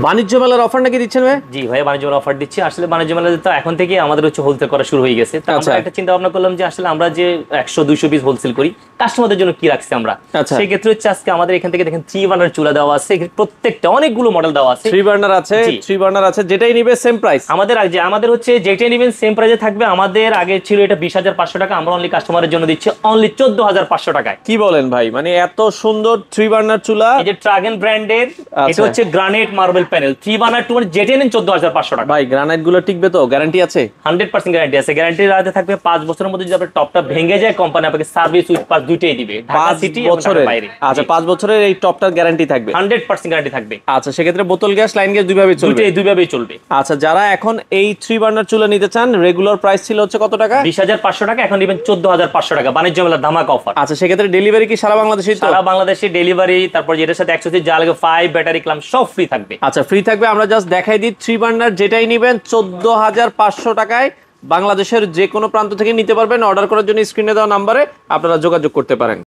বাণিজ্য মেলার অফার নাকি দিচ্ছেন ভাই? জি ভাই, বাণিজ্য মেলা অফার দিচ্ছি। আসলে বাণিজ্য মেলাতে তো এখন থেকে আমাদের হচ্ছে হোলসেল করা শুরু হয়ে গেছে। তো আমরা একটা চিন্তা ভাবনা করলাম যে আসলে আমরা যে 100-200 পিস হোলসেল করি, কাস্টমারদের জন্য কি রাখছি আমরা। সেই ক্ষেত্রে হচ্ছে আজকে আমাদের এখান থেকে দেখেন 3 বার্নার চুলা দেওয়া আছে, প্রত্যেকটা অনেকগুলো মডেল দেওয়া আছে। 3 বার্নার আছে, 3 বার্নার আছে, যেটাই নিবে সেম প্রাইস। আমাদের হচ্ছে যেটাই নেবেন সেম প্রাইসে থাকবে। আমাদের আগে ছিল এটা 20,500 টাকা, আমরা অনলি কাস্টমারের জন্য দিচ্ছি অনলি 14,500 টাকায়। কি বলেন ভাই, মানে এত সুন্দর 3 বার্নার চুলা। এই যে ট্রাগন ব্র্যান্ডের, এটা হচ্ছে গ্রানাইট মার্বেল প্যানেল 3 বার্নার 2 যেটাই নেন 14,500 টাকা। ভাই গ্রানাইট গুলো টিকবে তো? গ্যারান্টি আছে? 100% গ্যারান্টি আছে। গ্যারান্টি রাতে থাকবে 5 বছরের মধ্যে। যদি আপনার টপটা ভেঙে যায়, কোম্পানি আপনাকে সার্ভিস উইথ পাস দুইটাই দিবে, ঢাকা সিটি এবং ঢাকার বাইরে। আচ্ছা, 5 বছরের এই টপটার গ্যারান্টি থাকবে? 100% গ্যারান্টি থাকবে। আচ্ছা, সেক্ষেত্রে বোতল গ্যাস, লাইন গ্যাস দুইভাবেই চলবে? দুইভাবেই চলবে। আচ্ছা, যারা এখন এই 3 বার্নার চুলা নিতে চান, রেগুলার প্রাইস ছিল হচ্ছে কত টাকা? 20,500 টাকা, এখন নেবেন 14,500 টাকা, বাণিজ্য মেলার ধামাকা অফার। আচ্ছা, সেক্ষেত্রে ডেলিভারি কি সারা বাংলাদেশে? সারা বাংলাদেশে ডেলিভারি, তারপর যেটার সাথে অ্যাক্সেসরি যা লাগে 5 ব্যাটারি ক্লাম সব ফ্রি থাকবে। আচ্ছা, ফ্রি থাকবে। আমরা জাস্ট দেখাই দিই, 3 বার্নার যেটাই নেবেন 14,500 টাকায় বাংলাদেশের যে কোনো প্রান্ত থেকে নিতে পারবেন। অর্ডার করার জন্য স্ক্রিনে দেওয়া নাম্বারে আপনারা যোগাযোগ করতে পারেন।